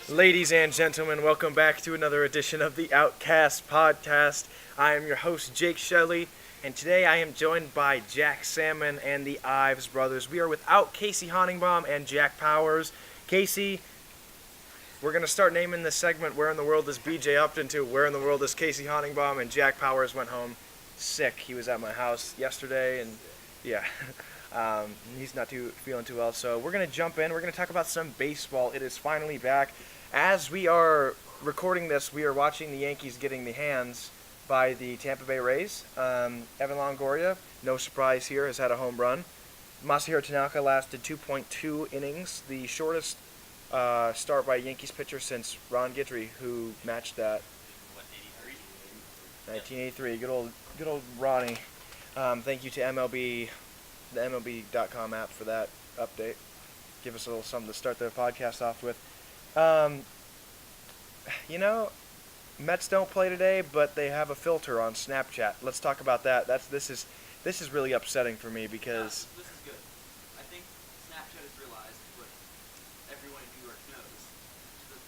Ladies and gentlemen, welcome back to another edition of the Outcasts Podcast. I am your host, Jake Shelley, and today I am joined by Jack Salmon and the Ives brothers. We are without Casey Honigbaum and Jack Powers. Casey, we're going to start naming this segment, Where in the World is BJ Upton to Where in the World is Casey Honigbaum, and Jack Powers went home sick. He was at my house yesterday, and yeah, he's not feeling too well. So we're going to jump in. We're going to talk about some baseball. It is finally back. As we are recording this, we are watching the Yankees getting the hands by the Tampa Bay Rays. Evan Longoria, no surprise here, has had a home run. Masahiro Tanaka lasted 2.2 innings, the shortest start by a Yankees pitcher since Ron Guidry, who matched that. 1983. Good old Ronnie. Thank you to MLB, the MLB.com app for that update. Give us a little something to start the podcast off with. Mets don't play today, but they have a filter on Snapchat. Let's talk about that. This is really upsetting for me because this is good. I think Snapchat has realized what everyone in New York knows.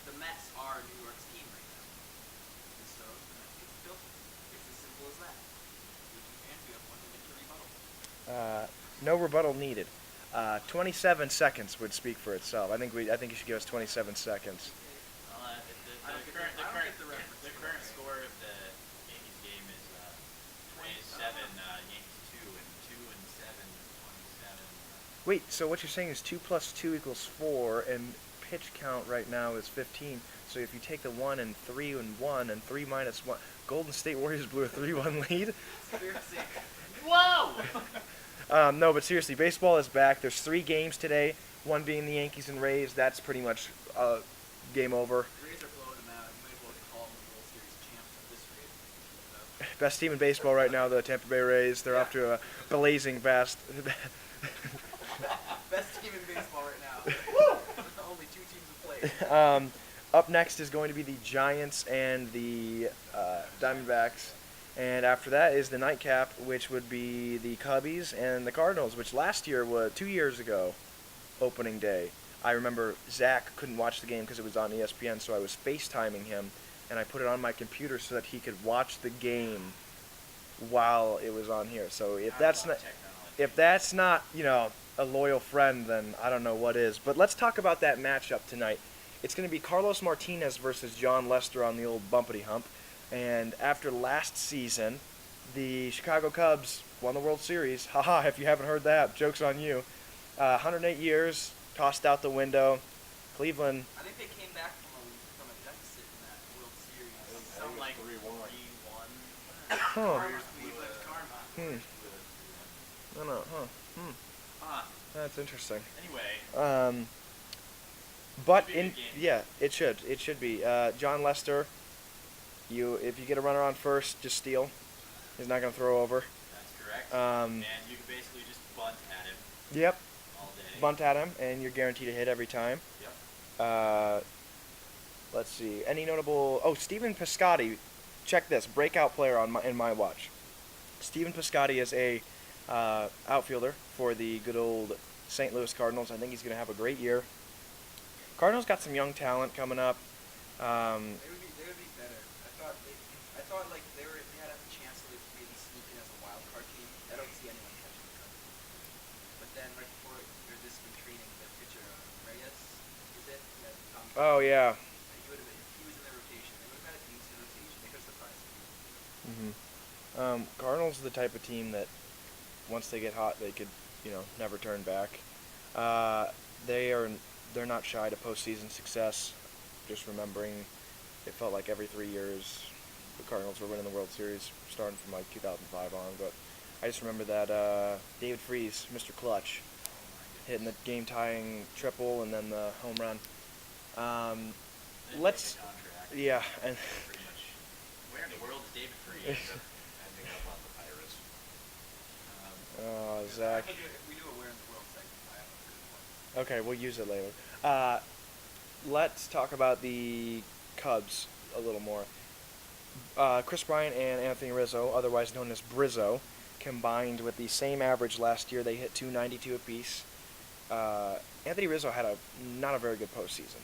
The Mets are New York's team right now. And so the Mets get the filter. It's as simple as that. And we have 1 minute to rebuttal. no rebuttal needed. 27 seconds would speak for itself. I think you should give us 27 seconds. The current score of the Yankees game is 27, Yankees 2, and 2 and 7, 27. Wait, so what you're saying is 2 plus 2 equals 4, and pitch count right now is 15. So if you take the 1 and 3 and 1 and 3 minus 1, Golden State Warriors blew a 3-1 lead. Whoa! No, but seriously, baseball is back. There's 3 games today, one being the Yankees and Rays. That's pretty much game over. The Rays are blowing them out. You might as well call them the World Series champs at this rate. Best team in baseball right now, the Tampa Bay Rays. They're off to a blazing fast. Best team in baseball right now. Woo! Only 2 teams have played. Up next is going to be the Giants and the Diamondbacks. And after that is the nightcap, which would be the Cubbies and the Cardinals, which last year was 2 years ago, opening day. I remember Zach couldn't watch the game because it was on ESPN, so I was FaceTiming him, and I put it on my computer so that he could watch the game while it was on here. So if that's not a loyal friend, then I don't know what is. But let's talk about that matchup tonight. It's going to be Carlos Martinez versus John Lester on the old bumpity hump. And after last season, the Chicago Cubs won the World Series. Haha, if you haven't heard that, joke's on you. 108 years, tossed out the window. Cleveland. I think they came back from a deficit in that World Series. Something like 3-1. Huh. Cleveland karma. I don't know. That's interesting. Anyway. But it should be. John Lester. If you get a runner on first, just steal. He's not going to throw over. That's correct. And you can basically just bunt at him. Yep. All day. Bunt at him, and you're guaranteed a hit every time. Yep. Let's see. Any notable? Oh, Stephen Piscotty. Check this. Breakout player in my watch. Stephen Piscotty is a outfielder for the good old St. Louis Cardinals. I think he's going to have a great year. Cardinals got some young talent coming up. They would be better. I thought like they had a chance to maybe sneak in as a wild card team. I don't see anyone catching the Cubs. But then right before they're this week training, the pitcher Reyes, is it? Yeah, Oh yeah. He was in their rotation. They would have had a decent rotation. They could have surprised me. Cardinals are the type of team that once they get hot, they could never turn back. They're not shy to postseason success. Just remembering, it felt like every 3 years the Cardinals were winning the World Series, starting from like 2005 on. But I just remember that David Freese, Mr. Clutch, hitting the game-tying triple and then the home run. Let's, yeah, and Pretty much. Where in the world is David Freese? Ending up on the Pirates. Zach. If we do a Where in the World segment, I have a good point. Okay, we'll use it later. Let's talk about the Cubs a little more. Chris Bryant and Anthony Rizzo, otherwise known as Brizzo, combined with the same average last year. They hit .292 apiece. Anthony Rizzo had not a very good postseason.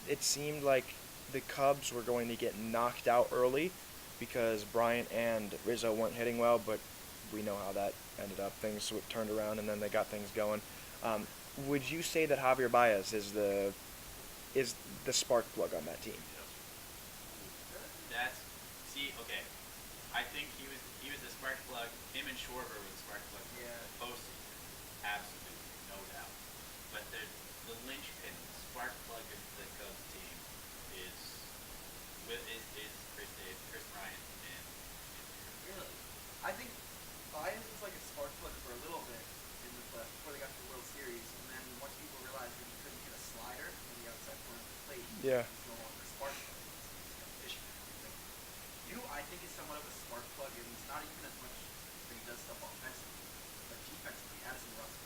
it seemed like the Cubs were going to get knocked out early because Bryant and Rizzo weren't hitting well, but we know how that ended up. Things turned around, and then they got things going. Would you say that Javier Baez is the spark plug on that team? Okay. I think he was the spark plug. Him and Schwarber were the spark plug. Yeah. Postseason, absolutely, no doubt. But the linchpin, the spark plug of the Cubs team is Chris Bryant, and Really? I think Baez was like a spark plug for a little bit in the playoffs before they got to the World Series, and then once people realized that he couldn't hit a slider in the outside corner of the plate, Yeah. he's no longer a spark plug. He's efficient. I think is somewhat of a spark plug, and he's not even as much that he does stuff offensively, but defensively. Addison Russell.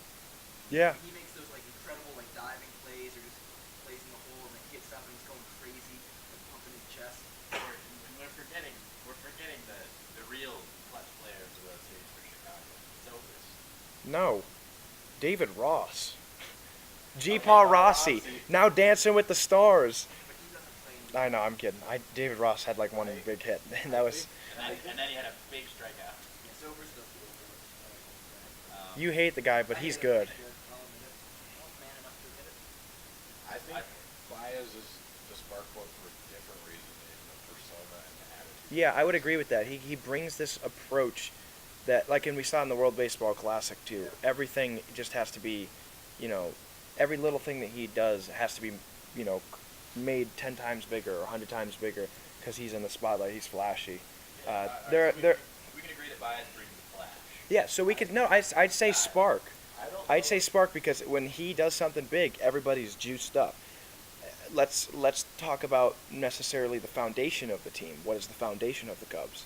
Yeah. He makes those like incredible like diving plays or just plays in the hole and then gets up and he's going crazy and pumping his chest. we're forgetting the real clutch player of the World Series for Chicago. Zobrist. No. David Ross. G. Paul Rossi. Now Dancing with the Stars. But he doesn't play in I know, I'm kidding. David Ross had like one big hit, and that was. And then he had a big strikeout. Yeah, Zobrist does the overlook. You hate the guy, but he's good. Man enough to admit it. I think Baez is the spark plug for a different reason in the persona and the attitude. Yeah, I would agree with that. He brings this approach that, like, and we saw in the World Baseball Classic too. Everything just has to be, every little thing that he does has to be, made 10 times bigger or 100 times bigger because he's in the spotlight. He's flashy. We can agree that Baez brings the flash. Yeah, so we could I'd say spark. I'd say spark because when he does something big, everybody's juiced up. Let's talk about necessarily the foundation of the team. What is the foundation of the Cubs?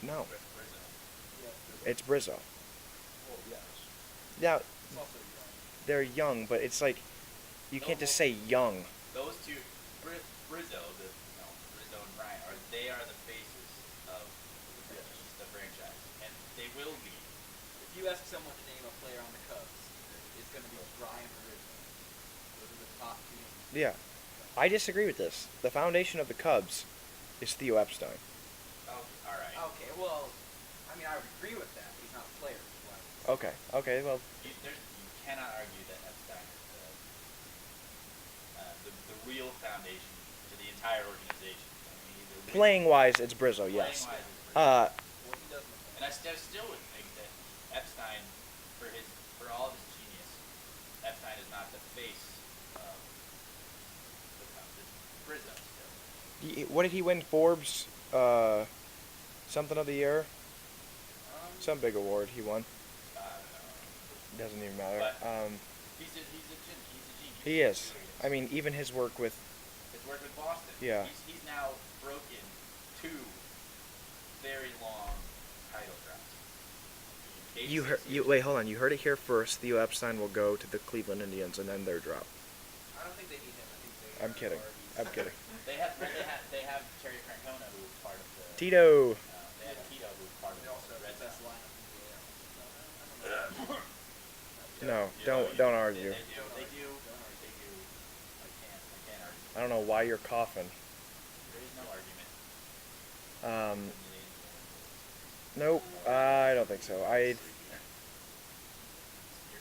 No, it's Brizzo. Well, yes. Now It's also young. they're young, but it's like you can't just say young. Those two, Rizzo and Bryant, they are the faces of the franchise, and they will be. If you ask someone to name a player on the Cubs, it's going to be Bryant or Rizzo. Those are the top two names. Yeah, I disagree with this. The foundation of the Cubs is Theo Epstein. Oh, all right. Okay, well, I mean, I would agree with that, but he's not a player. is what I would say. Okay, well, You cannot argue that Epstein is the real foundation to the entire organization. I mean, he's a playing wise, it's Brizzo. Yes. Playing-wise, it's Rizzo. Well, he does look And I still would think that Epstein, for all of his genius, Epstein is not the face of the Cubs. It's Rizzo still. What did he win? Forbes, something of the year? Some big award he won. I don't know. Doesn't even matter. But he's a genius. He is. I mean, even his work with. His work with Boston. Yeah. He's now broken 2 very long title drops. Wait, hold on. You heard it here first. Theo Epstein will go to the Cleveland Indians and end their drop. I don't think they need him. I think they I'm kidding. I'm kidding. They have Terry Francona, who was part of the. Tito. They had Tito, who was part of They also the have Red the best Sox. lineup in the AL. So, I don't know. No, don't argue. They do. I can't argue. I don't know why you're coughing. There is no argument. Nope. I don't think so. You're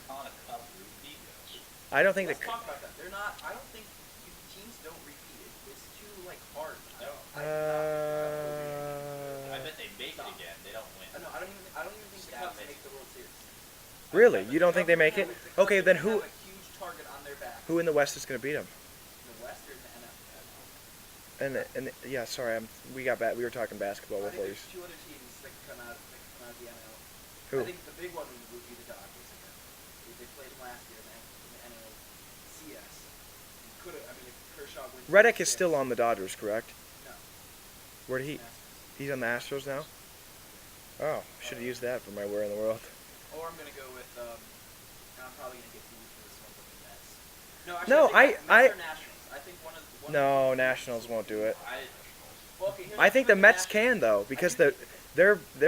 calling a Cub repeat? I don't think Let's that. talk about that. They're not. I don't think teams don't repeat it. It's too hard. I bet they make it again. They don't win. No, I don't even think the Cubs make the World Series. Really? You don't think they make it? The Cubs Okay, then have who a huge target on their back. in the West is going to beat them? In the West or in the NL? And yeah, sorry, we were talking basketball I before. think there's 2 other teams that can come out of the NL. Who? I think the big one would be the Dodgers again. They played them last year in the NLCS. If Kershaw wins. Reddick is still on the Dodgers, correct? No. Where did he? Masters. He's on the Astros now. Oh, should have used that for my where in the world. Or I'm gonna go with. And I'm probably gonna get booed for this one, but the Mets. No, No, actually, Mets or Nationals. I think one of the. No, Nationals won't do it. Well, okay, here's I think the Mets Nationals. can though because their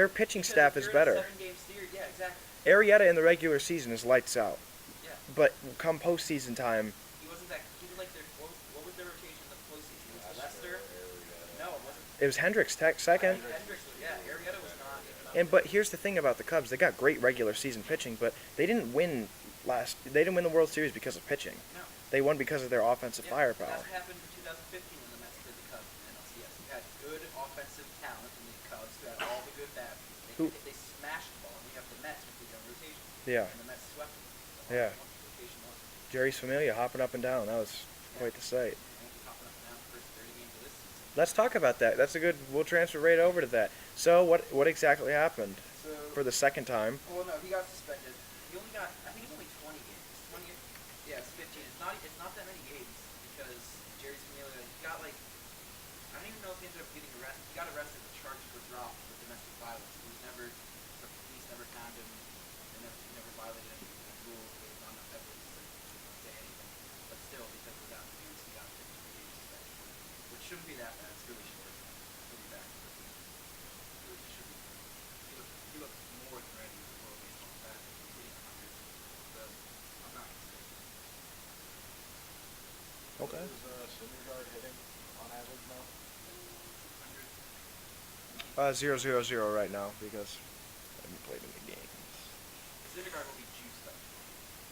pitching Because staff if is you're in a better. 7-game series, yeah, exactly. Arrieta in the regular season is lights out, Yeah. but come postseason time, He was like their It was Hendricks second. Hendricks, yeah, Arrieta was not. But here's the thing about the Cubs: they got great regular season pitching, but they didn't win They didn't win the World Series because of pitching. No. They won because of their offensive Yeah, firepower. That's what happened in 2015 when the Mets played the Cubs in NLCS. You had good offensive talent in the Cubs who had all the good bat. They smashed the ball, and you have the Mets with the rotation. Yeah. And the Mets swept them. Yeah. Rotation was. Jerry's Familia hopping up and down. That was quite the sight. Yankees hopping up and down the first 30 games of this season. Let's talk about that. That's a good. We'll transfer right over to that. So what exactly happened So, for the second time? well, no, he got suspended. He only got, I think it's only 20 games. 20, yeah, it's 15. It's not that many games because Jerry Familia, he got like, I don't even know if he ended up getting arrested. He got arrested, but charges were dropped for domestic violence. The police never found him. He never violated any rule. There was not enough evidence to say anything. But still, because of that abuse, he got 15 games suspension, which shouldn't be that bad. It's really short. He'll be back. Really should be. He looked more than ready for World Baseball back. He's hitting 100. So I'm not concerned. Okay. What is Syndergaard hitting on average now? 100. 0-0-0 right now because I haven't played any games. Syndergaard will be juiced up.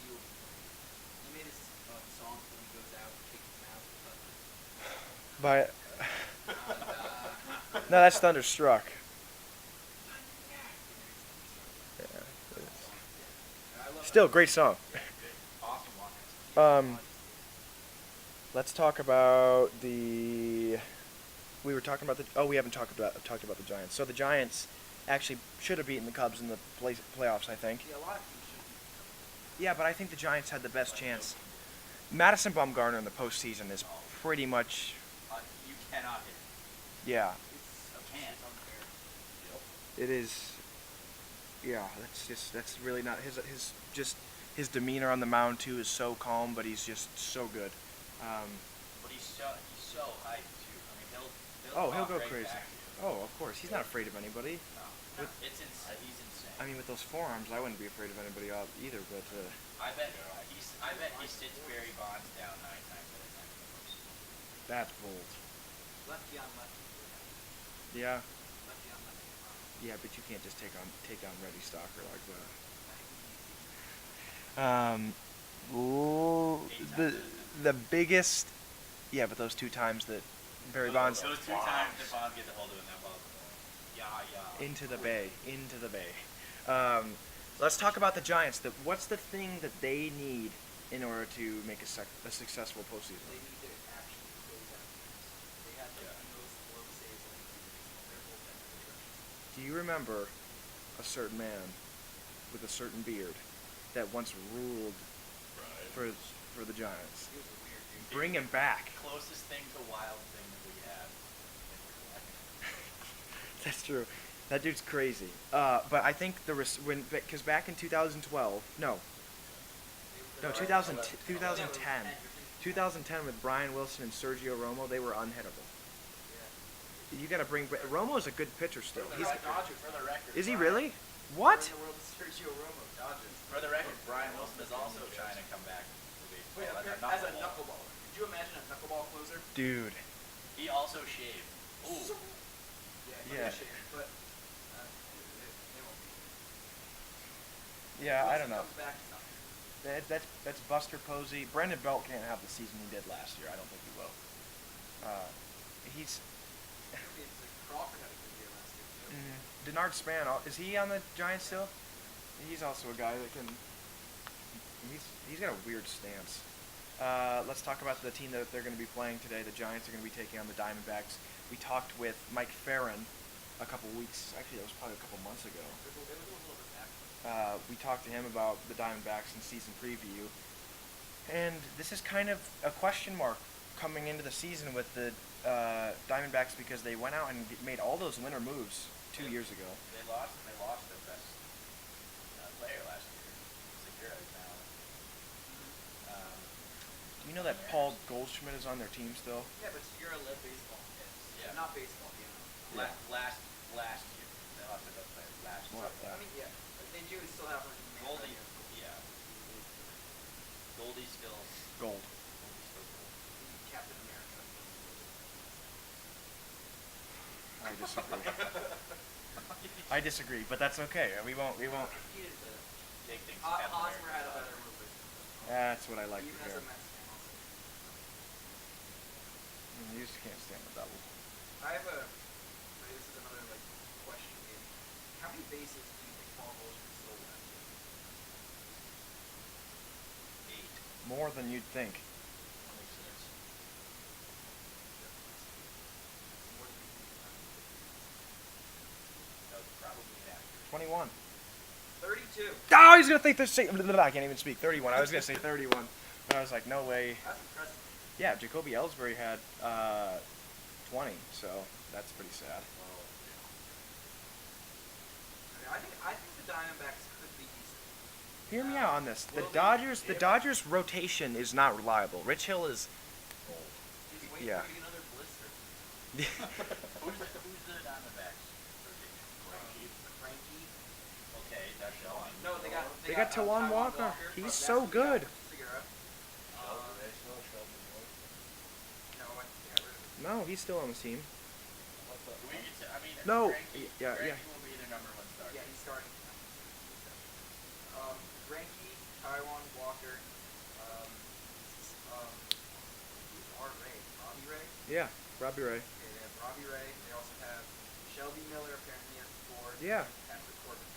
He made his song when he goes out and kicks his mouth. But no, that's Thunderstruck. Yeah, still great song. Awesome one. Let's talk about the. We were talking about the. Oh, we haven't talked about the Giants. So the Giants actually should have beaten the Cubs in the playoffs, I think. Yeah, a lot of teams should. Yeah, but I think the Giants had the best chance. Madison Bumgarner in the postseason is pretty much. You cannot hit. Yeah, It's unfair. it is. Yeah, that's really not his demeanor on the mound too is so calm, but he's just so good. But he's so hyped too. I mean, he'll He'll talk go right crazy. back to you. Oh, of course, he's not afraid of anybody. No, it's insane. He's insane. I mean, with those forearms, I wouldn't be afraid of anybody either. But I bet he sits Barry Bonds down 9 times at a time in the postseason. that's bold. Lefty on lefty. Yeah, Lefty on lefty. yeah, but you can't just take down Reddy Stalker like that. The biggest, yeah, but those 2 times that Barry Bonds Those 2 times that Bonds gets a hold of him, that ball is going into the bay. Let's talk about the Giants. What's the thing that they need in order to make a successful postseason? They need to actually close out games. They had the most slow saves of their bullpen destruction. Do you remember a certain man with a certain beard that once ruled for the Giants? He was a weird dude. Bring him back. Closest thing to wild thing that we have in real life. That's true. That dude's crazy. But I think because back in 2012, no, 2010, 2010 with Brian Wilson and Sergio Romo, they were unhittable. You got to bring Romo's a good pitcher still. He's a Dodger for the record. Is he really? What? In the world is Sergio Romo, Dodgers. For the record, Brian Wilson is also trying to come back to Wait, baseball as a knuckleballer. Could you imagine a knuckleball closer? Dude. He also shaved. Ooh. Yeah. But they won't be. Yeah, I Once don't he know. comes back, it's not. That's Buster Posey. Brendan Belt can't have the season he did last year. I don't think he will. He's. It's like Crawford had a good year last year too. Denard Span, is he on the Giants still? He's also a guy that can. He's got a weird stance. Let's talk about the team that they're going to be playing today. The Giants are going to be taking on the Diamondbacks. We talked with Mike Farron a couple weeks. Actually, that was probably a couple months ago. It was a little bit back. We talked to him about the Diamondbacks in season preview, and this is kind of a question mark coming into the season with the Diamondbacks because they went out and made all those winter moves 2 years ago. They lost their best player last year. Segura is now. You know that Paul Goldschmidt is on their team still? Yeah, but you're a lead baseball. Yeah. Not baseball, you know. Last year. They lost their best player last year. What? I mean, yeah. But they do still have like Goldie, yeah. Goldie's still Gold. Captain America. I disagree. I disagree, but that's okay. We won't. He is a Take things Hosmer Captain had a America better style. movement. That's what I like Even to as hear. a Mets fan, I'll say. You just can't stand the double. I have a. Maybe this is another like question maybe. How many bases do you think Paul Goldschmidt stole last year? 8. More than you'd think. 26. More than you think about it. That was probably inaccurate. 21. 32. Oh, he's gonna think this. I can't even speak. 31. I was gonna say 31, but I was like, no way. That's impressive. Yeah, Jacoby Ellsbury had 20, so that's pretty sad. I think the Diamondbacks could be decent. Hear me out on this. The Will they- Dodgers, the if- Dodgers rotation is not reliable. Rich Hill is. He's waiting Yeah. for another blister. Who's the Diamondbacks? Frankie. Okay, that's Sean. No, they got. They got Taijuan Walker. He's That's so who they got good. for Segura. Sheldon, they still have Sheldon Moore. No, I think they got rid of him. No, he's still on the team. What the? We could say, I mean, No, Greinke, yeah, Greinke yeah. will be their number 1 starter. Yeah, he's starting. Greinke, Taijuan Walker, who's Robbie Ray? Yeah, Robbie Ray. Okay, they have Robbie Ray. They also have Shelby Miller, apparently has 4. Yeah. And Patrick Corbin.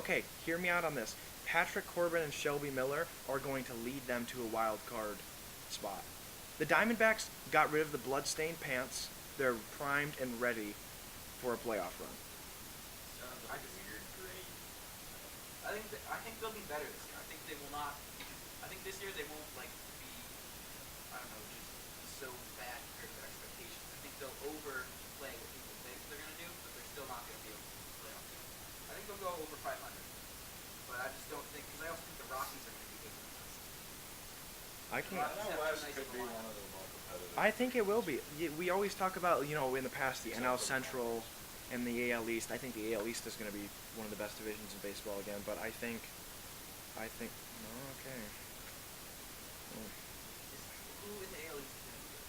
Okay, hear me out on this. Patrick Corbin and Shelby Miller are going to lead them to a wild card spot. The Diamondbacks got rid of the bloodstained pants. They're primed and ready for a playoff run. Sounds I like a just- weird grade. I think they'll be better this year. I think they will not. I think this year they won't like be. I don't know, just be so bad compared to their expectations. I think they'll overplay what people think they're gonna do, but they're still not gonna be able to play off it. I think they'll go over 500, but I just don't think because I also think the Rockies are gonna be good in the West. I I can't. know West could be one of the more competitive. I think it will be. We always talk about, in the past, the NL Central and the AL East. I think the AL East is going to be one of the best divisions in baseball again. But I think, okay. Who in the AL East is gonna be good?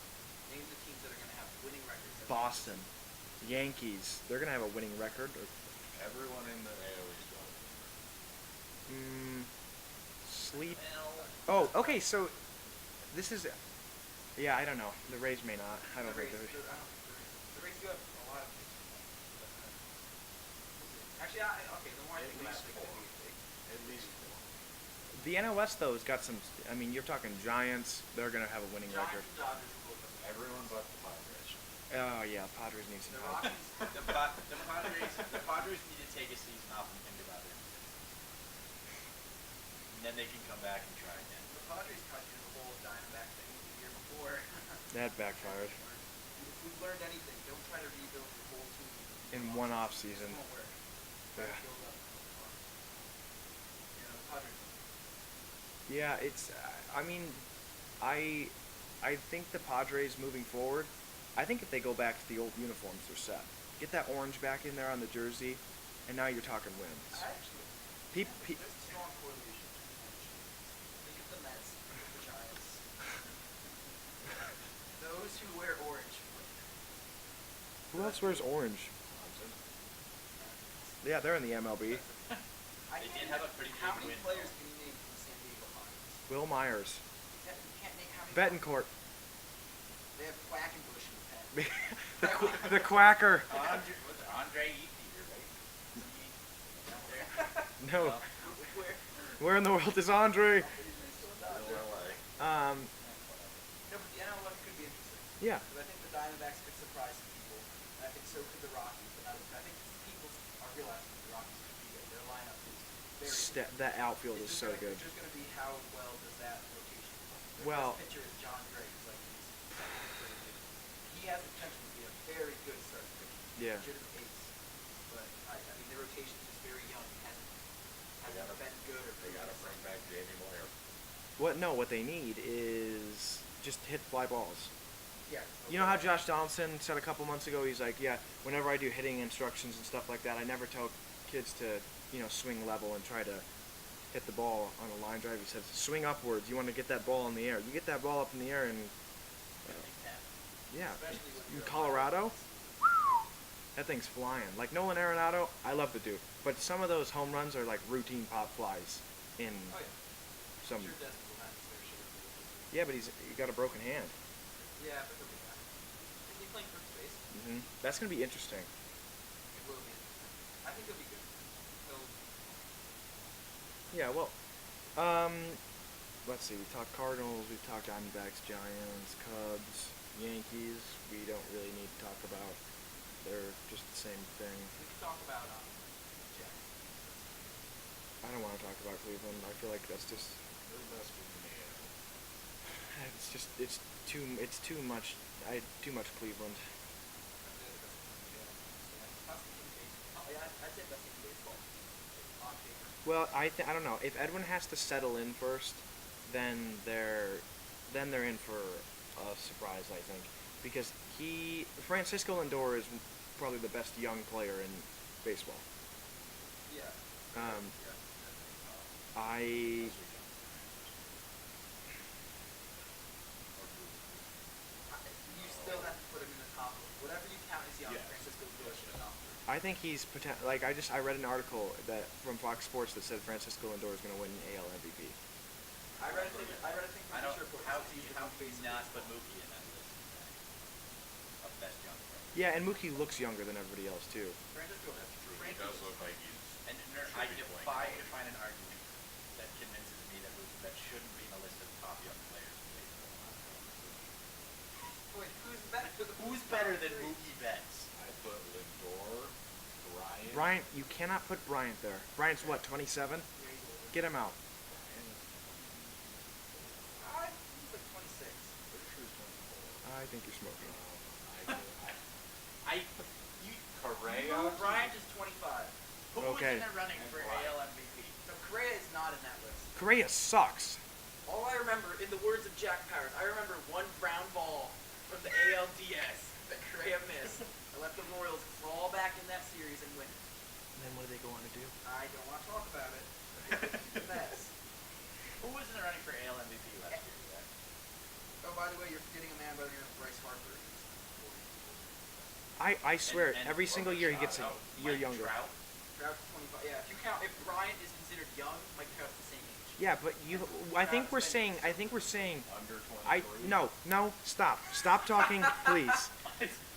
Name the teams that are gonna have winning records. Boston, Yankees. They're going to have a winning record. Everyone in the AL East got it. Sleep. Well, Oh, okay. So this is. Yeah, I don't know. The Rays may not. I don't think the they're. Rays do have a lot of pitching. Actually, okay. The more I At think about least it, they could be big. At least 4. The NL West though has got some. I mean, you're talking Giants. They're going to have a winning Giants record. and Dodgers will both have Everyone but the Padres. Oh yeah, Padres need some The help. Rockies. The Padres need to take a season off and think about it. And then they can come back and try again. The Padres cut you the whole Diamondback thing the year before. That backfired. If we've learned anything, don't try to rebuild your whole team In one off season. It won't work. Try to Yeah. build up. The Padres. Yeah, it's. I mean, I think the Padres moving forward. I think if they go back to the old uniforms, they're set. Get that orange back in there on the jersey, and now you're talking wins. Actually, Peop- pe- there's a strong correlation. Look at the Mets, look at the Giants. Those who wear orange win. Who else wears orange? Clemson. Yeah, they're in the MLB. They did have a pretty How big many win, players though. can you name from the San Diego Padres? Will Myers, You can't name how many. Betancourt, They have Quackenbush in the pen. the Quacker. Was it Andre Ethier, right? Isn't he No, down Where? where in the world is Andre? Still LA. No, but the NL West could be interesting. Yeah. Because I think the Diamondbacks could surprise some people, and I think so could the Rockies. And I think people are realizing that the Rockies could be good. Their lineup is very good. That outfield is It's so just good. It's just going to be how well does that rotation work. Their Well- best pitcher is John Gray, who's like his second or third pitcher. He has the potential to be a very good starting pitcher. Yeah. Legitimate ace. But I mean, their rotation is just very young. It hasn't gotta- been good or They got to bring back Jamie Moyer. What they need is just hit fly balls. Yeah. You know how Josh Donaldson said a couple months ago, he's like, yeah, whenever I do hitting instructions and stuff like that, I never tell kids to, swing level and try to hit the ball on a line drive. He says, swing upwards. You want to get that ball in the air. You get that ball up in the air and, there? yeah, Especially when in you're a Colorado. That thing's flying. Like Nolan Arenado, I love the dude, but some of those home runs are like routine pop flies in Oh yeah. some. Sure, Desmond will have his fair share of it. Yeah, but he got a broken hand. Yeah, but he'll be back. Is he playing first base? That's gonna be interesting. It will be. I think he'll be good. He'll. Yeah, well, let's see. We talked Cardinals, we talked Diamondbacks, Giants, Cubs, Yankees. We don't really need to talk about. They're just the same thing. We can talk about Jack. I don't want to talk about Cleveland. I feel like that's just. They're the best team in the AL. It's too much. Too much Cleveland. Yeah, I'd say best team in baseball. On paper. Well, I don't know. If Edwin has to settle in first, then they're in for a surprise, I think, because Francisco Lindor is probably the best young player in baseball. Yeah. I You still have to put him in the top. Whatever you count as young, Yes. Francisco Lindor should have top three. I think he's I read an article that from Fox Sports that said Francisco Lindor is going to win AL MVP. I read a thing. I don't. Report How that do you said how he's can you the not face put of Mookie in that list? Of best young players. Yeah, and Mookie looks younger than everybody else too. Francisco. That's true. He Francisco. does look like he's. And I defy to find an argument that convinces me that Mookie Betts shouldn't be in the list of top young players in baseball. Wait, who's better? Who's better than Mookie Betts? I put Lindor, Bryant. Bryant, you cannot put Bryant there. Bryant's what, 27? Get him out. He's like 26. Pretty sure he's 24. I think you're smoking. Correa. Bryant is 25. Who Okay. was in the running for And Bryant. AL MVP? No, Correa is not in that list. Correa sucks. All I remember, in the words of Jack Powers, I remember one ground ball from the ALDS that Correa missed and let the Royals crawl back in that series and win. And then what do they go on to do? I don't want to talk about it. It's a mess. Who was in the running for AL MVP last year? Oh, by the way, you're forgetting a man by the name of Bryce Harper. I swear, And every single year he gets a year Mike younger. Trout? Trout's 25. Yeah, if Bryant is considered young, Mike Trout's the same age. Yeah, but I think we're saying. Under 23. No. Stop talking, please.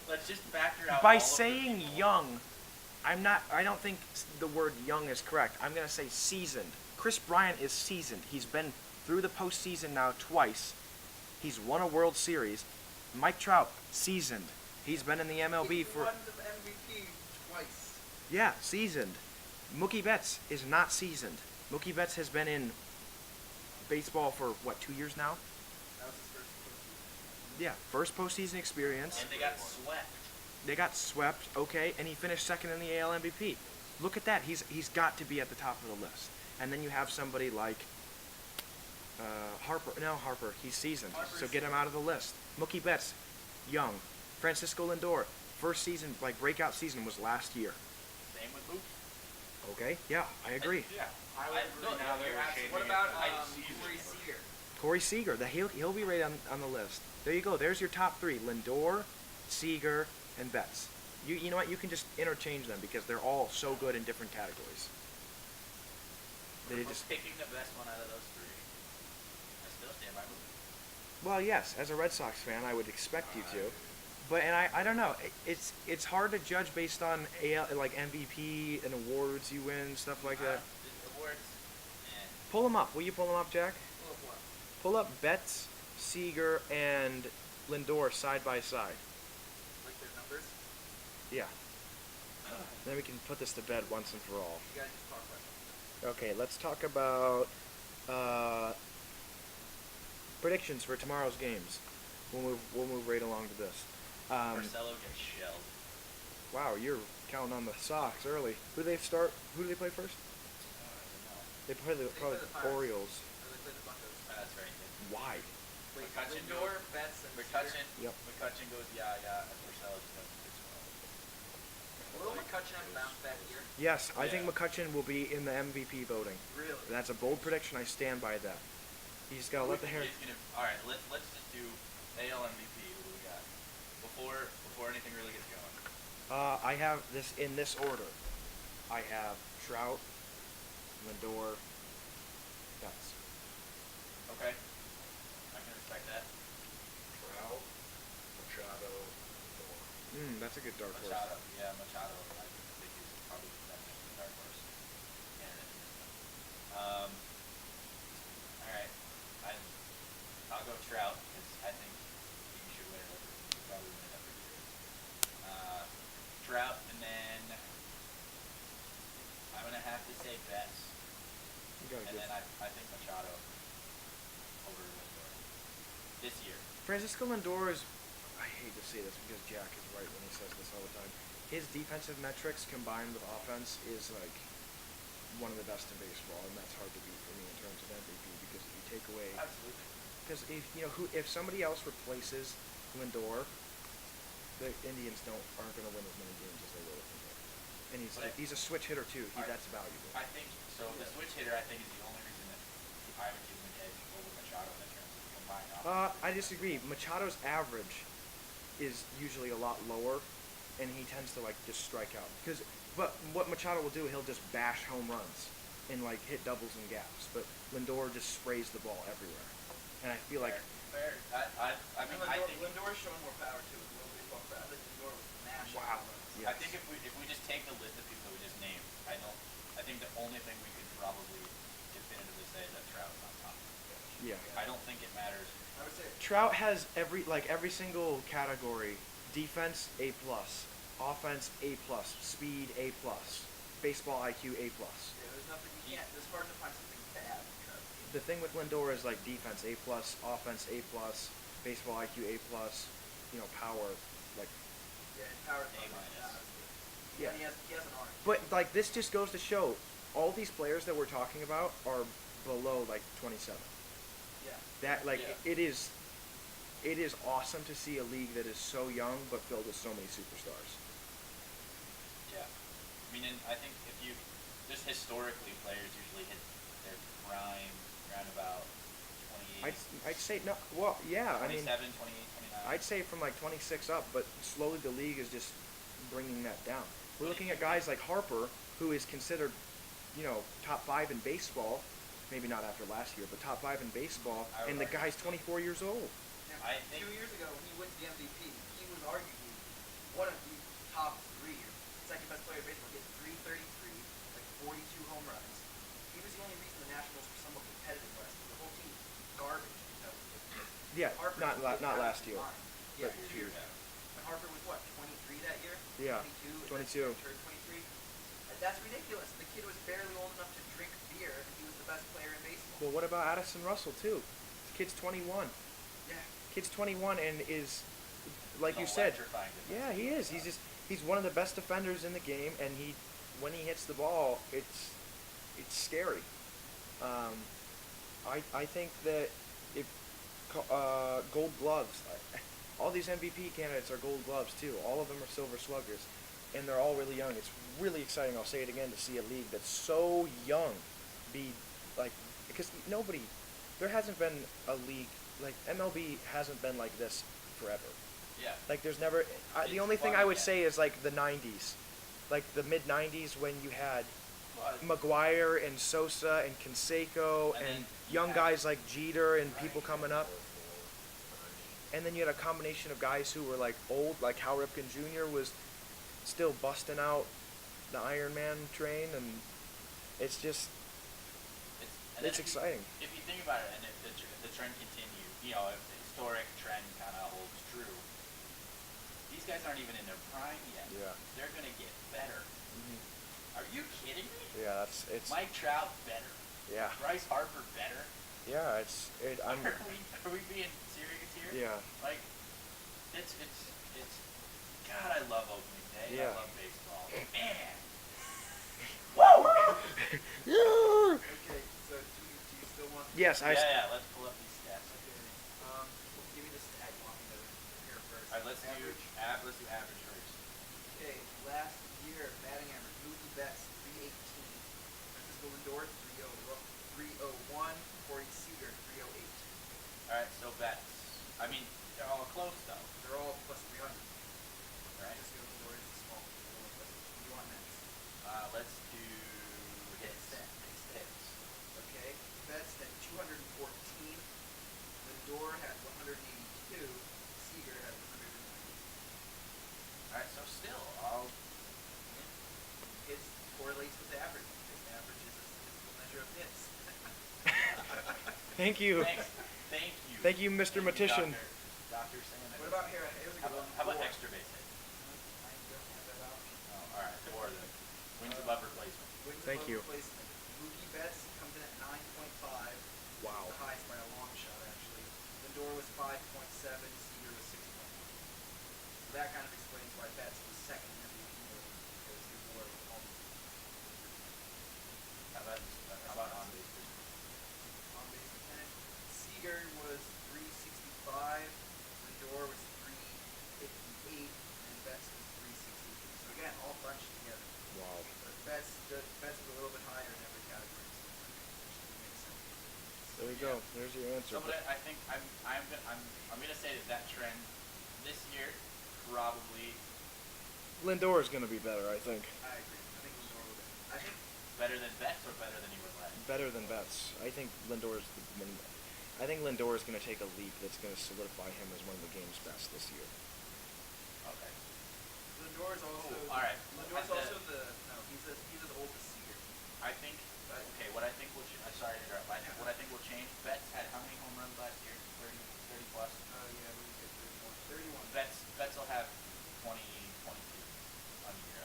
Let's just factor out By all of the saying people. young, I don't think the word young is correct. I'm gonna say seasoned. Chris Bryant is seasoned. He's been through the postseason now twice. He's won a World Series. Mike Trout, seasoned. He's been in the MLB He for. won the MVP twice. Yeah, seasoned. Mookie Betts is not seasoned. Mookie Betts has been in baseball for, 2 years now? That was his first postseason. Yeah, first postseason experience. And they got swept. They got swept, okay, and he finished second in the AL MVP. Look at that. He's got to be at the top of the list. And then you have somebody like Harper. No, Harper. He's seasoned, so get him out of the list. Mookie Betts, young. Francisco Lindor, first season, breakout season was last year. Same with Mookie. Okay, yeah, I agree. Yeah. I would agree. No, Now you're they're absolutely- What shaving about it. Corey Seager? Corey Seager, he'll be right on the list. There you go. There's your top three: Lindor, Seager, and Betts. You know what? You can just interchange them because they're all so good in different categories. They We're just picking the best one out of those three. I still stand by Mookie. well, yes. As a Red Sox fan, I would expect you to. But I don't know. It's hard to judge based on MVP and awards you win, stuff like that. The awards, and Pull them up. Will you pull them up, Jack? Full of what? Pull up Betts, Seager, and Lindor side by side. Like their numbers? Yeah. Then we can put this to bed once and for all. You guys just talk about something. Okay, let's talk about predictions for tomorrow's games. We'll move right along to this. Marcelo gets shelled. Wow, you're counting on the Sox early. Who do they play first? They play probably play the the Pirates. Orioles. Or they play the Buccos. That's right. Why? Wait, McCutcheon Lindor, goes- Betts, and McCutcheon. Yep. McCutcheon goes and Marcelo just does this well. Seager. Will McCutcheon have a bounce back year? Yes, I think Yeah. McCutcheon will be in the MVP voting. Really? That's a bold prediction. I stand by that. He's got to let the hair. All right, let's just do AL MVP. What do we got? Before anything really gets going. I have this in this order. I have Trout, Lindor, Betts. Okay. I can respect that. Trout, Machado, Thor. That's a good dark horse. Machado. Yeah, Machado. I think is probably the best dark horse candidate in this one. All right. I'll go Trout because I think he should win it. He should probably win it every year. Trout, and then I'm gonna have to say Betts, You gotta and give then I think Machado over Lindor this year. Francisco Lindor is. I hate to say this because Jack is right when he says this all the time. His defensive metrics combined with offense is like one of the best in baseball, and that's hard to beat for me in terms of MVP because if you take away. Absolutely. Because if somebody else replaces Lindor, the Indians aren't going to win as many games as they will with Lindor. And he's a switch hitter too. That's valuable. I think so. The switch hitter, I think, is the only reason that I would give him an edge over Machado in terms of combined offense. I disagree. Machado's average is usually a lot lower, and he tends to just strike out. But what Machado will do, he'll just bash home runs and hit doubles and gaps. But Lindor just sprays the ball everywhere, and I feel like. Fair. I mean, I think Lindor's showing more power too. A little baseball crowd. I think Lindor was mashing. Wow. home runs. Yes. I think if we just take the list of people that we just named, I think the only thing we could probably definitively say is that Trout's on top. Yeah. I don't think it matters. I would say Trout has every single category: defense A plus, offense A plus, speed A plus, baseball IQ A plus. yeah, there's nothing you can't. It's hard to find something bad. The thing with Lindor is defense A plus, offense A plus, baseball IQ A plus, power Yeah, and power A minus. Yeah, he has an arm. But this just goes to show all these players that we're talking about are below 27. Yeah. That Yeah. it is awesome to see a league that is so young but filled with so many superstars. Yeah. I mean, and I think if you just historically, players usually hit their prime around about 28. I'd say no. Well, yeah. 27, I mean, 28, 29. I'd say from 26 up, but slowly the league is just bringing that down. We're looking at guys like Harper, who is considered, top 5 in baseball. Maybe not after last year, but top 5 in baseball, I would and the argue guy's 24 years old. Now, I think- 2 years ago, when he wins the MVP, he was arguably one of the top 3 or second best player in baseball. He had 333, 42 home runs. He was the only reason the Nationals were somewhat competitive last year. The whole team was garbage. Yeah, Harper not was not out of last his year. mind. Yeah, but 2 years ago. And Harper was what, 23 that year? Yeah, 22. 22. Turned 23. That's ridiculous. The kid was barely old enough to drink beer, and he was the best player in baseball. Well, what about Addison Russell too? The kid's 21. Yeah. Kid's 21 and is, like He's you said, electrifying yeah, he is. He's one of the best defenders in the game, and when he hits the ball, it's scary. I think that if Gold Gloves, all these MVP candidates are Gold Gloves too. All of them are Silver Sluggers, and they're all really young. It's really exciting. I'll say it again, to see a league that's so young be because there hasn't been a league MLB hasn't been like this forever. Yeah. There's never. The It's only thing fun I would again. say is the '90s, the mid '90s when you had Well, McGuire and Sosa and Canseco And and then you young had- guys like Jeter and people Right. coming up, and then you had a combination of guys who were old, like Cal Ripken Jr. was still busting out the Iron Man train, and it's just and then it's if you- exciting. If you think about it, and if the trend continues, if the historic trend kind of holds true, these guys aren't even in their prime yet. Yeah. They're gonna get better. Are you kidding me? Yeah, it's Mike Trout better. yeah, Bryce Harper better. yeah, I'm Are we being serious here? yeah. It's God, I love opening day. Yeah. I love baseball. Man. Yeah. Okay, so do you still want? Yes, Yeah, let's pull up these stats. Okay. Give me the stat you want me to hear first. Alright, let's Average. do average first. Okay, last year batting average: Mookie Betts 318, Francisco Lindor 301, Corey Seager 308. Alright, so bets. I mean, they're all close though, They're all plus 300. right? Francisco Lindor is the small Let's do hits. Hits. Okay. Betts had 214. Lindor had 182. Seager had 190. All right, so still, I'll. Hits correlates with average because average is a statistical measure of hits. Thank you. Thanks. Thank you. Thank you, Mr. Matician. Dr. Salmon. What about here? Here's a good one. How about War. extra base hit? I don't have that option. Oh, all right. Or the wins above replacement. Wins Thank above you. replacement. Mookie Betts comes in at 9.5. Wow. The highest by a long shot, actually. Lindor was 5.7. Seager was 6.1. So that kind of explains why Betts was second in MVP voting because he wore almost How about on base percentage? on base percentage. Seager was 365. Lindor was 358, and Betts was 363. So again, all bunched together. Wow. But Betts was a little bit higher in every category. So that makes sense. There you go. There's your answer. So, but I think I'm gonna say that trend this year probably Lindor is going to be better, I think. I agree. I think Lindor will be. I think better than Betts or better than he was last year. Better than Betts. I think Lindor is going to take a leap that's going to solidify him as one of the game's best this year. Okay. Lindor is also. Ooh, all right. Lindor's also he's as old as Seager. I think. Okay. What I think will. Sorry to interrupt. What I think will change. Betts had how many home runs last year? 30 plus. Yeah, we get 31. Betts will have 20, 22 on the year.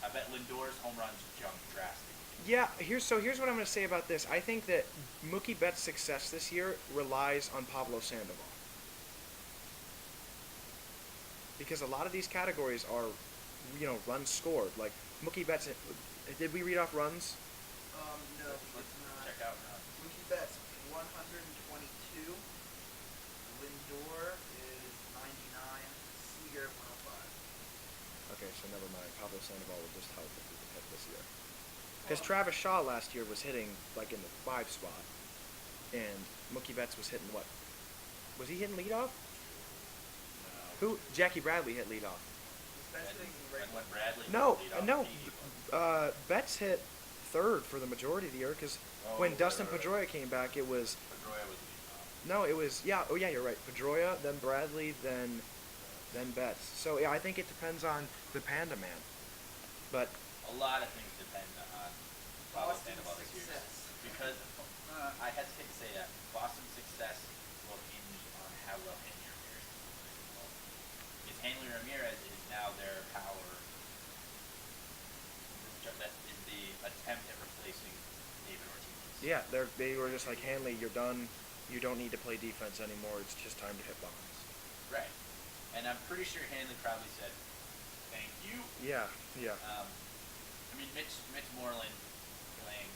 I bet Lindor's home runs jump drastically. Yeah, here's what I'm going to say about this. I think that Mookie Betts' success this year relies on Pablo Sandoval. Because a lot of these categories are, runs scored. Like Mookie Betts, did we read off runs? No, Let's it's not. check out runs. Mookie Betts 122. Lindor is 99. Seager 105. Okay, so never mind. Pablo Sandoval will just help if we can hit this year. Because Travis Shaw last year was hitting like in the 5 spot, and Mookie Betts was hitting what? Was he hitting leadoff? No. Who? Jackie Bradley hit leadoff. Was Betts hitting And when Bradley No, hit leadoff, no. he was- Betts hit third for the majority of the year because when Dustin Pedroia came back, it was Pedroia was leadoff. no, it was yeah. Oh yeah, you're right. Pedroia, then Bradley, then Betts. So yeah, I think it depends on the Panda Man, but. A lot of things depend on Pablo Boston's Sandoval this year. success. Because I hesitate to say that Boston's success will hinge on how well Hanley Ramirez is involved. Because Hanley Ramirez is now their power. That is the attempt at replacing David Ortiz. Yeah, they were just like, Hanley, you're done. You don't need to play defense anymore. It's just time to hit bombs. Right. And I'm pretty sure Hanley probably said, thank you. Yeah. I mean, Mitch Moreland playing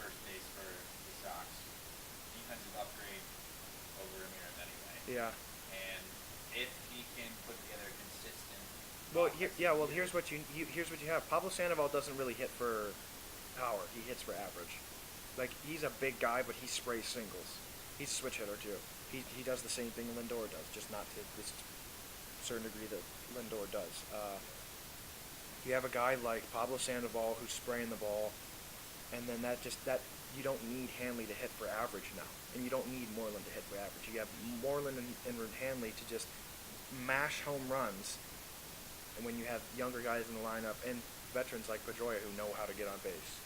first base for the Sox. Defensive upgrade over Ramirez anyway. Yeah. And if he can put together a consistent... Here's what you have. Pablo Sandoval doesn't really hit for power. He hits for average. Like, he's a big guy, but he sprays singles. He's a switch hitter, too. He does the same thing Lindor does, just not to this certain degree that Lindor does. You have a guy like Pablo Sandoval who's spraying the ball, and then that you don't need Hanley to hit for average now, and you don't need Moreland to hit for average. You have Moreland and Hanley to just mash home runs, and when you have younger guys in the lineup and veterans like Pedroia who know how to get on base.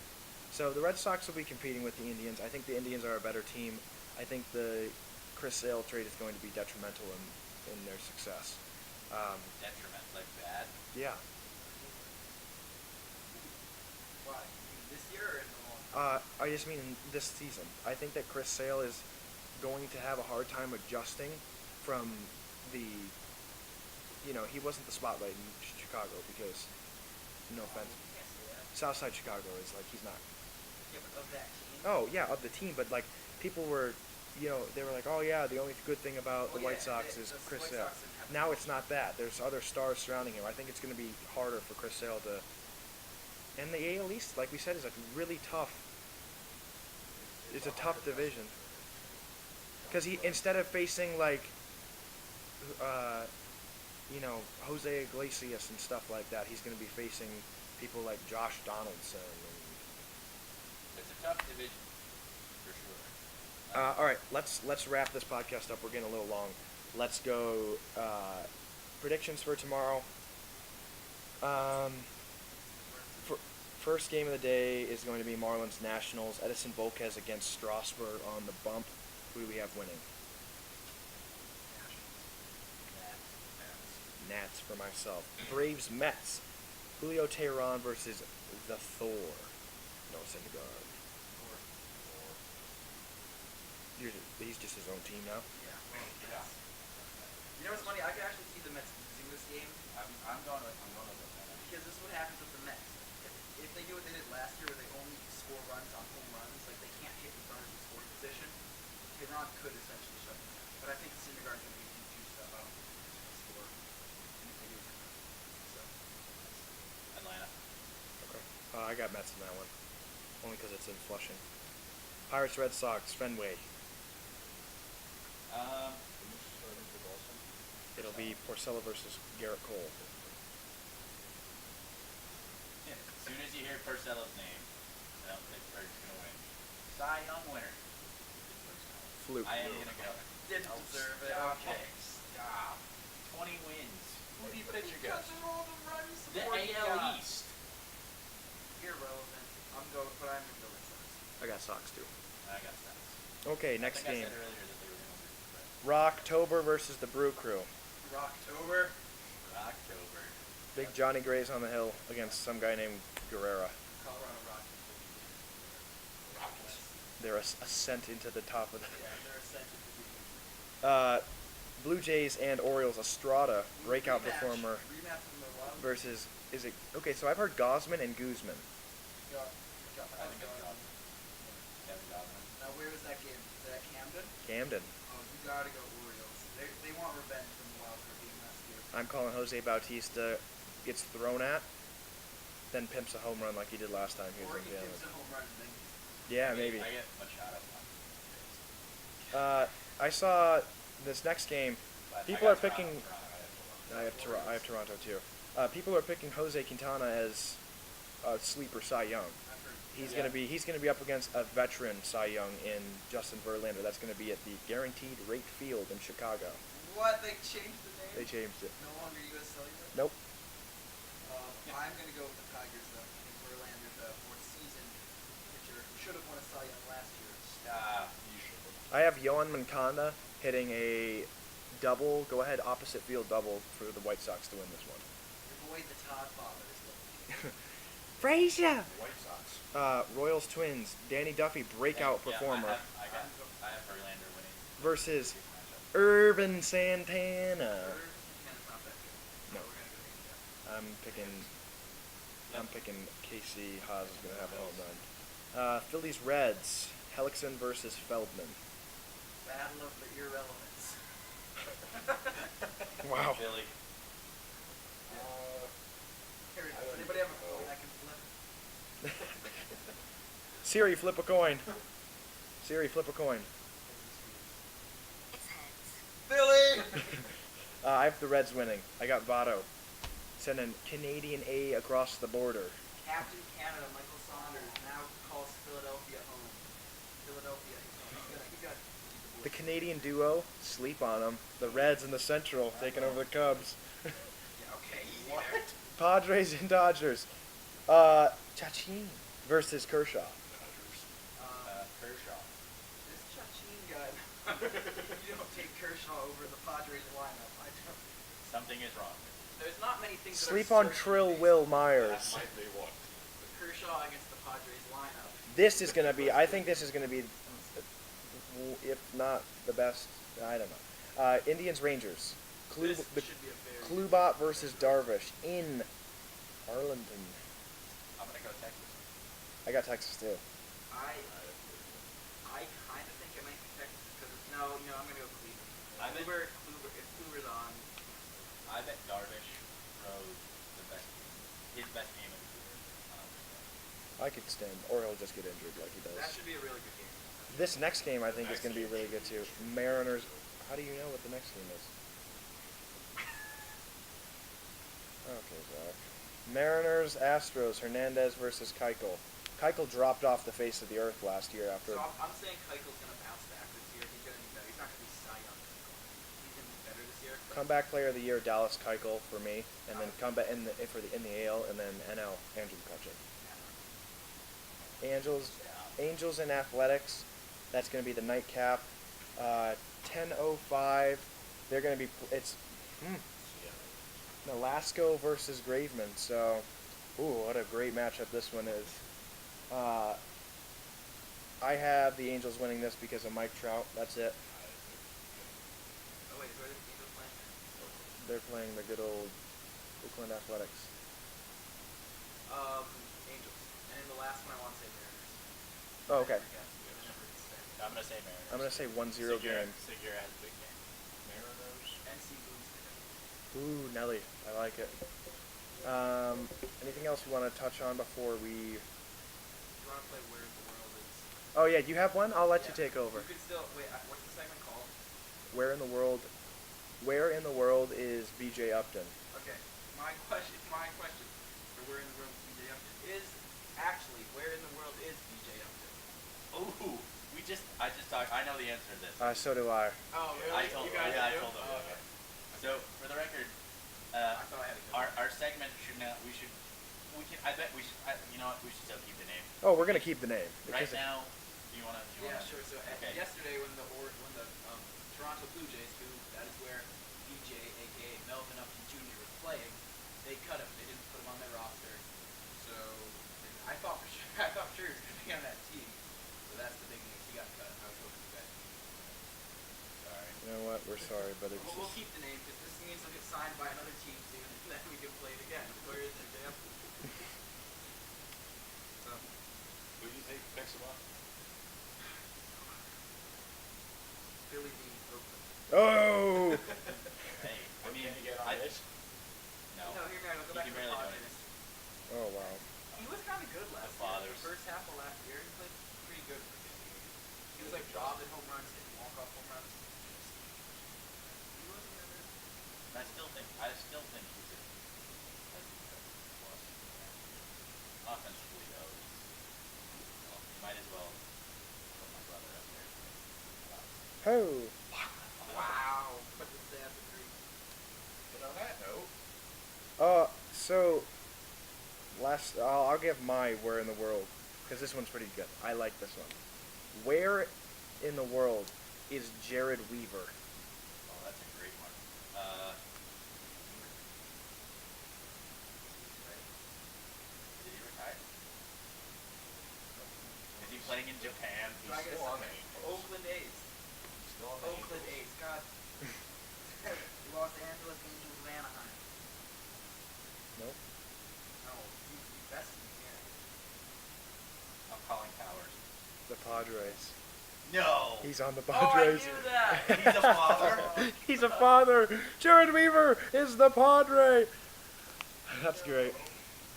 So the Red Sox will be competing with the Indians. I think the Indians are a better team. I think the Chris Sale trade is going to be detrimental in their success. Detriment, like bad? Yeah. Why? This year or in the long term? I just mean in this season. I think that Chris Sale is going to have a hard time adjusting from the, he wasn't the spotlight in Chicago because, no offense, You can't say that. Southside Chicago is like, he's not. Yeah, but of that team. Oh, yeah, of the team, but like, people were, they were like, oh yeah, the only good thing about the White Sox is the Chris White Sale. Sox didn't have Now much. it's not that. There's other stars surrounding him. I think it's going to be harder for Chris Sale to. And the AL East, like we said, is a really tough. It's a tough division. Because instead of facing like, Jose Iglesias and stuff like that, he's going to be facing people like Josh Donaldson. It's a tough division, for sure. All right, let's wrap this podcast up. We're getting a little long. Let's go predictions for tomorrow. First game of the day is going to be Marlins Nationals. Edison Volquez against Strasburg on the bump. Who do we have winning? Nats for myself. Braves Mets. Julio Teheran versus the Thor. No Syndergaard. He's just his own team now. Yeah. You know what's funny? I could actually see the Mets losing this game. I'm going with the Mets. Because this is what happens with the Mets. If they do what they did last year, where they only score runs on home runs, like they can't hit with runners in scoring position, Tehran could essentially shut them down. But I think Syndergaard's going to be too juiced up. I don't think he's going to score. And if they do, so Atlanta. Okay. I got Mets in that one. Only because it's in Flushing. Pirates Red Sox, Fenway. It'll be Porcello versus Garrett Cole. Yeah, as soon as you hear Porcello's name, Pittsburgh's going to win. Cy Young winner. Fluke. I am going to go. didn't deserve it. Okay, stop. 20 wins. Who do you pitch against? The AL East. Irrelevant. I'm going to Red Sox. I got Sox too. I got Sox. Okay, next I game. said earlier that they were going to lose, but Rocktober versus the Brew Crew. Rocktober. October. Big Johnny Gray's on the hill against some guy named Guerrera. Colorado Rockies. Rockets. They're ascent into the top of the... Yeah, they're essentially Blue Jays and Orioles, Estrada, breakout Rematch. performer, Rematch from the Wild. versus, is it, okay, so I've heard Gosman and Guzman. Got, I think it's Gosman. Kevin Gosman. Now, where was that game? Was that Camden? Camden. Oh, you gotta go Orioles. They want revenge from the Wild Card game last year. I'm calling Jose Bautista gets thrown at, then pimps a home run like he did last time he was Or in he Galen. gives a home run and then Yeah, maybe. I get Machado one. I saw this next game. But People I are got picking. Toronto. I have Toronto too. People are picking Jose Quintana as a sleeper Cy Young. I've heard. He's Yeah. gonna be up against a veteran Cy Young in Justin Verlander. That's gonna be at the Guaranteed Rate Field in Chicago. What? They changed the name? They changed it. No longer U.S. Cellular? Nope. I'm going to go with the Tigers, though. I think Verlander's a fourth season pitcher who should have won a Cy Young last year. You should. I have Yohan Moncada hitting a double, go-ahead opposite field double for the White Sox to win this one. Avoid the Todd father is what Frazier! White Sox. Royals Twins, Danny Duffy, breakout performer, I have Verlander winning. versus Big matchup. Urban Santana. Santana's not that good. No. We're going to go India. I'm picking Casey Haas is going to have a home run. Phillies Reds, Hellickson versus Feldman. Battle of the irrelevance. Wow. Philly. Here, I don't anybody even have a know. phone I can flip? Siri, flip a coin. Siri, flip a coin. Philly! I have the Reds winning. I got Votto. Sending Canadian A across the border. Captain Canada, Michael Saunders, now calls Philadelphia home. Philadelphia is home. He's got The Canadian duo, sleep on them. The Reds and the Central taking over the Cubs. Yeah, okay, easy What? there. Padres and Dodgers. Chachin versus Kershaw. Kershaw. This Chachin guy, you don't take Kershaw over the Padres lineup. I don't. Something is wrong. There's not many things that Sleep are on certain Trill based Will That Myers. might be one. with Kershaw against the Padres lineup. This is going to be, I think this is going to be, if not the best, I don't know. Indians Rangers. This The should be a very Klubot versus Darvish in Arlington. I'm going to go Texas. I got Texas too. I kind of think it might be Texas because no, I'm gonna go Cleveland. I bet- If Kluber's on, I bet Darvish throws his best game of the year. I could stand, or he'll just get injured like he that does. should be a really good game. This next game I think is going to be really good too. Mariners. How do you know what the next game is? Okay, Zach. Mariners, Astros, Hernandez versus Keuchel. Keuchel dropped off the face of the earth last year after. So I'm saying Keuchel's going to bounce back this year. He's going to be better. He's not going to be Cy Young Keuchel. He's going to be better this year. Comeback player of the year, Dallas Keuchel for me, and then comeback in the AL, and then NL, Andrew McCutcheon. Angels and Athletics. That's going to be the nightcap. 10:05. They're going to be. It's Nolasco versus Graveman. So, what a great matchup this one is. I have the Angels winning this because of Mike Trout. That's it. Oh wait, where are the Angels playing? They're playing the good old Oakland Athletics. Angels. And then the last one I want to say Mariners. Oh, okay. I'm going to say Mariners. I'm going to say 1-0 game. Segura has a big game. Mariners. NC Booster. Ooh, Nelly. I like it. Anything else you want to touch on before we... You want to play Where in the World Is? Oh, yeah, you have one? I'll let you take over. You could still... Wait, what's the segment called? Where in the world is BJ Upton? Okay, my question for Where in the World is BJ Upton is actually Where in the World is BJ Upton? Ooh, I just talked. I know the answer to this. So do I. Oh, really? I told you guys I do? told them. Oh, okay. So for the record, I thought I had a good our segment should not. We should. We can. I bet we should. You know what? We should still keep the name. Oh, we're going to keep the name. Right Because now, do you want to? Yeah, sure. So Okay. yesterday when the Toronto Blue Jays, who that is where BJ, aka Melvin Upton Jr. was playing, they cut him. They didn't put him on their roster. So I thought for sure he was going to be on that team. So that's the big news. He got cut. I was hoping you guys would keep him. Sorry. You know what? We're sorry, but it's We'll just... keep the name because this means he'll get signed by another team soon, and then we can play it again. Where is it, Jam? So, Who do you think picks him up? Billy D. Oakland. Oh! Hey, I mean, Can he get on this? No. No, hear me out. I'll go He back can to the barely do Padres. Oh, wow. He was kind of good last year. Fathers. The first half of last year, he played pretty good for 50 games. He was like robbing home runs, hitting walk-off home runs. He wasn't that good. I still think he's a plus. Offensively though, you might as well put my brother up there. Oh! Wow. Put the stats in three. And on that note, So... I'll give my Where in the World, because this one's pretty good. I like this one. Where in the world is Jared Weaver? Oh, that's a great one. Did he retire? Is he playing in Japan? Do I get a still on second? the Angels. Oakland A's. He's still on the Oakland Angels. A's. God. Los Angeles Angels of Anaheim. Nope. No, he's best in here. I'm calling Towers. The Padres. No. He's on the Oh, I Padres. knew that. He's a father. He's a father. Jared Weaver is the Padre. That's great.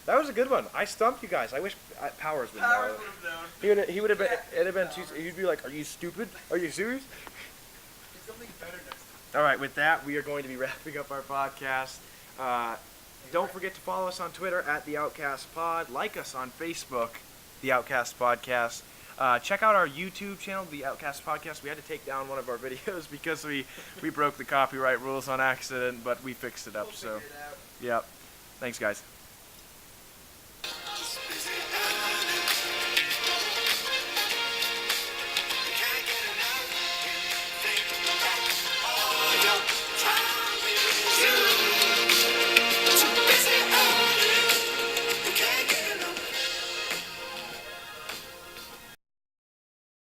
That was a good one. I stumped you guys. I wish Powers would Powers know. would have known. He would have been. It'd have been too. He'd be like, "Are you stupid? Are you serious?" It's something better next time. All right. With that, we are going to be wrapping up our podcast. Don't forget to follow us on Twitter at the Outcast Pod. Like us on Facebook, the Outcast Podcast. Check out our YouTube channel, the Outcast Podcast. We had to take down one of our videos because we broke the copyright rules on accident, but we fixed it up. We'll So, figure it out. yep. Thanks, guys.